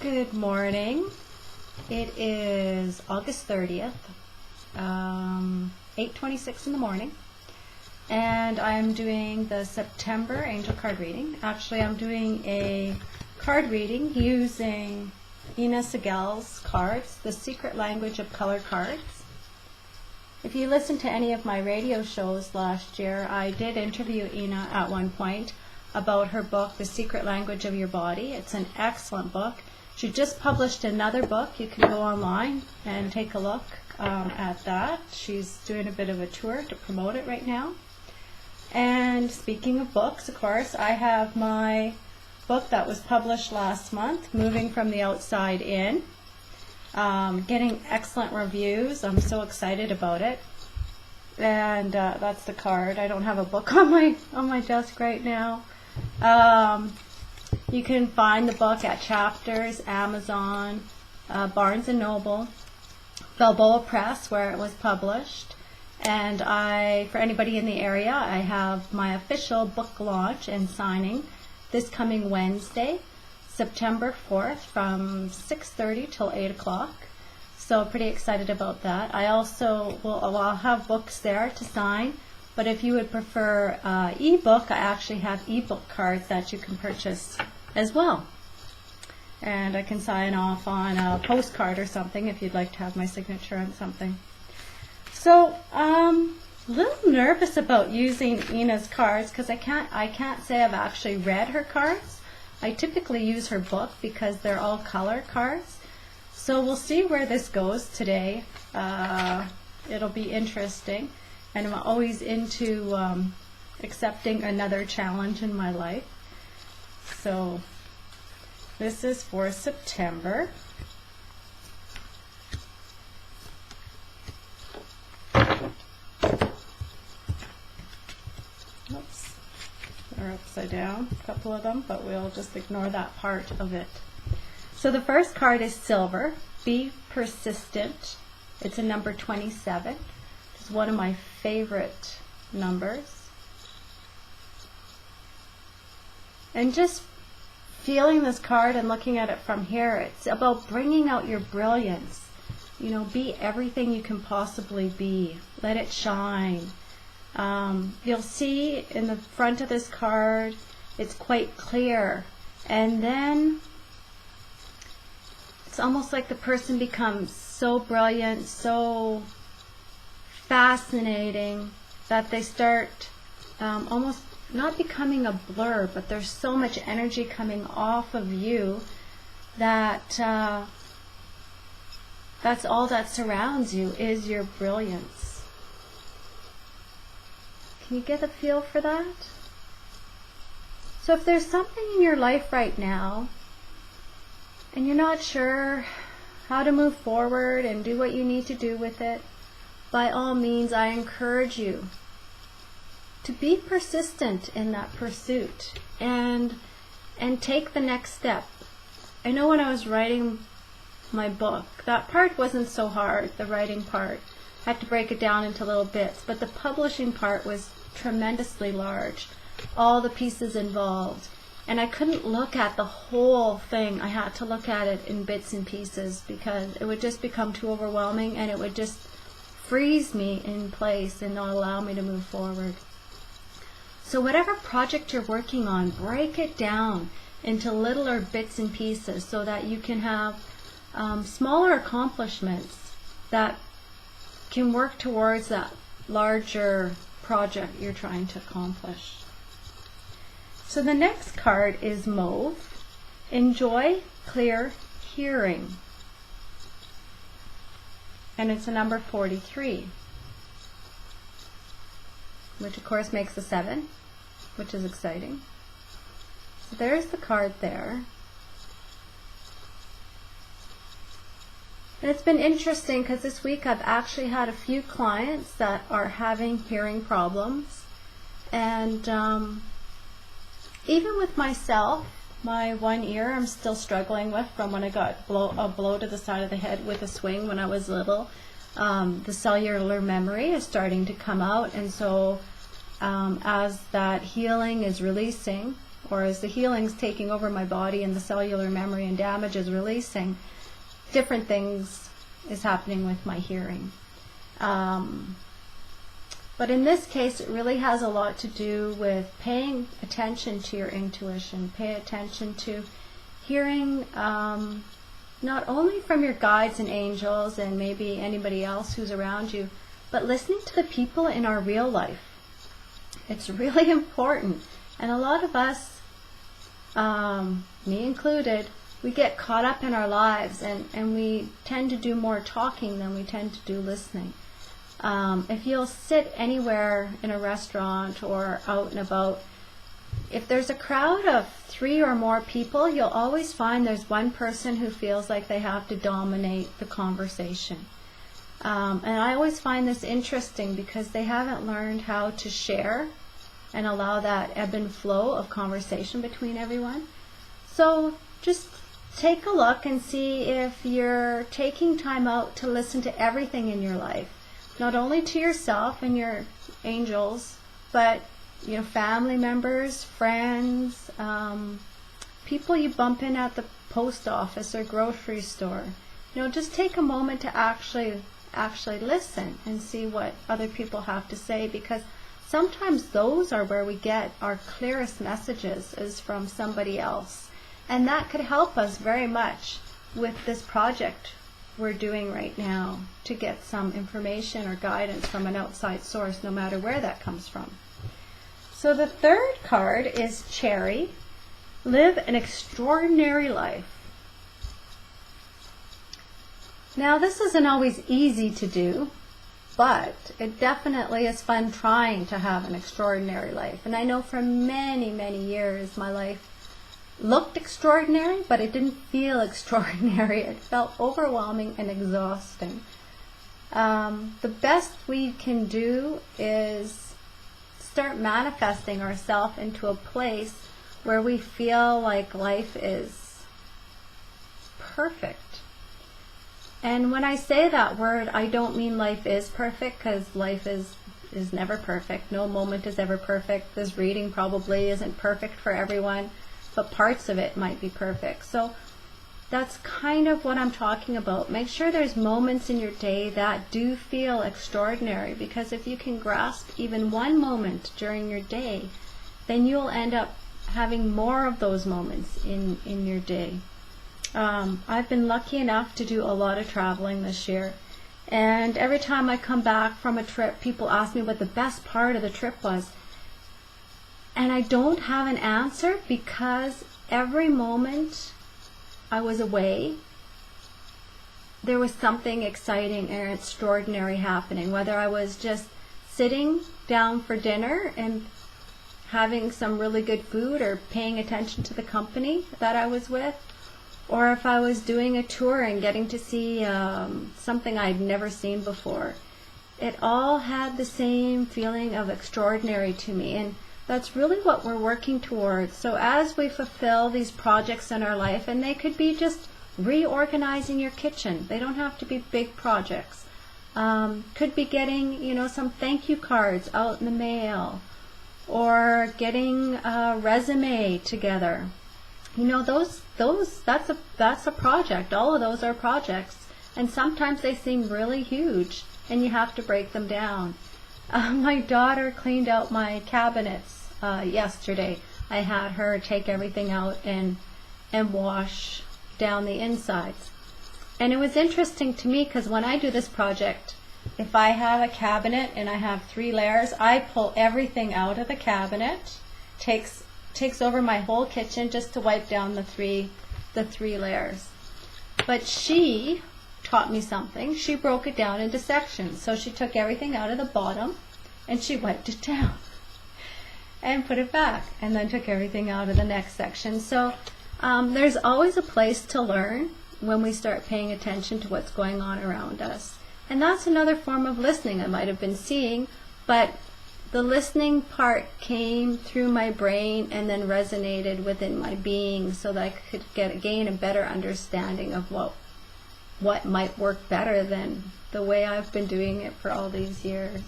Good morning. It is August 30th, 8:26 in the morning, and I'm doing the September angel card reading. Actually, I'm doing a card reading using Segal's cards, The Secret Language of Color Cards. If you listened to any of my radio shows last year, I did interview Ina at one point about her book, The Secret Language of Your Body. It's an excellent book. She just published another book. You can go online and take a look at that. She's doing a bit of a tour to promote it right now. And speaking of books, of course, I have my book that was published last month, Moving from the Outside In. Getting excellent reviews. I'm so excited about it. And that's the card. I don't have a book on my desk right now. You can find the book at Chapters, Amazon, Barnes & Noble, Balboa Press, where it was published. And for anybody in the area, I have my official book launch and signing this coming Wednesday, September 4th, from 6:30 till 8 o'clock. So pretty excited about that. I also I'll have books there to sign. But if you would prefer ebook, I actually have ebook cards that you can purchase as well. And I can sign off on a postcard or something if you'd like to have my signature on something. So a little nervous about using Ina's cards because I can't say I've actually read her cards. I typically use her book because they're all color cards. So we'll see where this goes today. It'll be interesting. And I'm always into accepting another challenge in my life. So this is for September. Oops, they're upside down, a couple of them, but we'll just ignore that part of it. So the first card is silver. Be persistent. It's a number 27. It's one of my favorite numbers. And just feeling this card and looking at it from here, it's about bringing out your brilliance. You know, be everything you can possibly be. Let it shine. You'll see in the front of this card, it's quite clear. And then it's almost like the person becomes so brilliant, so fascinating, that they start almost not becoming a blur, but there's so much energy coming off of you that that's all that surrounds you is your brilliance. Can you get a feel for that? So if there's something in your life right now and you're not sure how to move forward and do what you need to do with it, by all means, I encourage you to be persistent in that pursuit and take the next step. I know when I was writing my book, that part wasn't so hard, the writing part. I had to break it down into little bits, but the publishing part was tremendously large, all the pieces involved. And I couldn't look at the whole thing. I had to look at it in bits and pieces because it would just become too overwhelming and it would just freeze me in place and not allow me to move forward. So whatever project you're working on, break it down into littler bits and pieces so that you can have smaller accomplishments that can work towards that larger project you're trying to accomplish. So the next card is mauve. Enjoy clear hearing. And it's a number 43, which of course makes a 7, which is exciting. So there's the card there. And it's been interesting because this week I've actually had a few clients that are having hearing problems. And even with myself, my one ear I'm still struggling with from when I got a blow to the side of the head with a swing when I was little. The cellular memory is starting to come out, and so as that healing is releasing, or as the healing's taking over my body and the cellular memory and damage is releasing, different things is happening with my hearing. But in this case, it really has a lot to do with paying attention to your intuition, pay attention to hearing not only from your guides and angels and maybe anybody else who's around you, but listening to the people in our real life. It's really important. And a lot of us, me included, we get caught up in our lives and we tend to do more talking than we tend to do listening. If you'll sit anywhere in a restaurant or out and about, if there's a crowd of 3 or more people, you'll always find there's one person who feels like they have to dominate the conversation. And I always find this interesting because they haven't learned how to share and allow that ebb and flow of conversation between everyone. So just take a look and see if you're taking time out to listen to everything in your life. Not only to yourself and your angels, but family members, friends, people you bump in at the post office or grocery store. Just take a moment to actually listen and see what other people have to say, because sometimes those are where we get our clearest messages, is from somebody else. And that could help us very much with this project we're doing right now, to get some information or guidance from an outside source, no matter where that comes from. So the third card is Cherry. Live an extraordinary life. Now, this isn't always easy to do, but it definitely is fun trying to have an extraordinary life. And I know for many, many years my life looked extraordinary, but it didn't feel extraordinary. It felt overwhelming and exhausting. The best we can do is start manifesting ourselves into a place where we feel like life is perfect. And when I say that word, I don't mean life is perfect, because life is never perfect. No moment is ever perfect. This reading probably isn't perfect for everyone, but parts of it might be perfect. So that's kind of what I'm talking about. Make sure there's moments in your day that do feel extraordinary, because if you can grasp even one moment during your day, then you'll end up having more of those moments in your day. I've been lucky enough to do a lot of traveling this year, and every time I come back from a trip, people ask me what the best part of the trip was. And I don't have an answer, because every moment I was away, there was something exciting and extraordinary happening. Whether I was just sitting down for dinner and having some really good food, or paying attention to the company that I was with, or if I was doing a tour and getting to see something I'd never seen before. It all had the same feeling of extraordinary to me. And that's really what we're working towards. So as we fulfill these projects in our life, and they could be just reorganizing your kitchen. They don't have to be big projects. Could be getting, some thank you cards out in the mail, or getting a resume together. That's a project. All of those are projects, and sometimes they seem really huge, and you have to break them down. My daughter cleaned out my cabinets yesterday. I had her take everything out and wash down the insides. And it was interesting to me, because when I do this project, if I have a cabinet and I have 3 layers, I pull everything out of the cabinet, takes over my whole kitchen just to wipe down the three layers. But she taught me something. She broke it down into sections. So she took everything out of the bottom and she wiped it down and put it back, and then took everything out of the next section. So there's always a place to learn when we start paying attention to what's going on around us. And that's another form of listening. I might have been seeing, but the listening part came through my brain and then resonated within my being, so that I could gain a better understanding of what might work better than the way I've been doing it for all these years.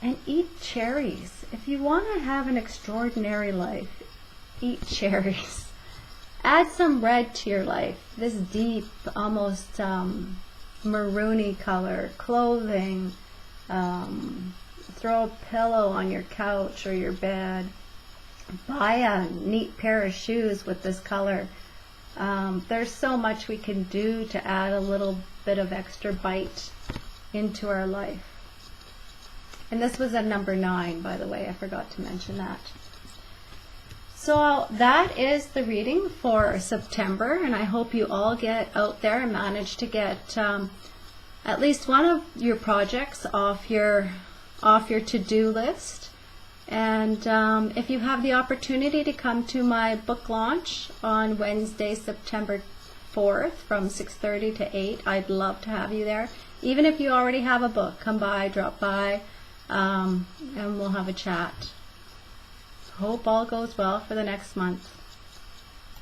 and eat cherries. If you want to have an extraordinary life, eat cherries. Add some red to your life. This deep, almost maroony color, clothing. Throw a pillow on your couch or your bed. Buy a neat pair of shoes with this color. There's so much we can do to add a little bit of extra bite into our life. And this was a number 9, by the way. I forgot to mention that. So that is the reading for September, and I hope you all get out there and manage to get at least one of your projects off your to-do list. And if you have the opportunity to come to my book launch on Wednesday, September 4th from 6:30 to 8, I'd love to have you there. Even if you already have a book, come by, drop by, and we'll have a chat. Hope all goes well for the next month.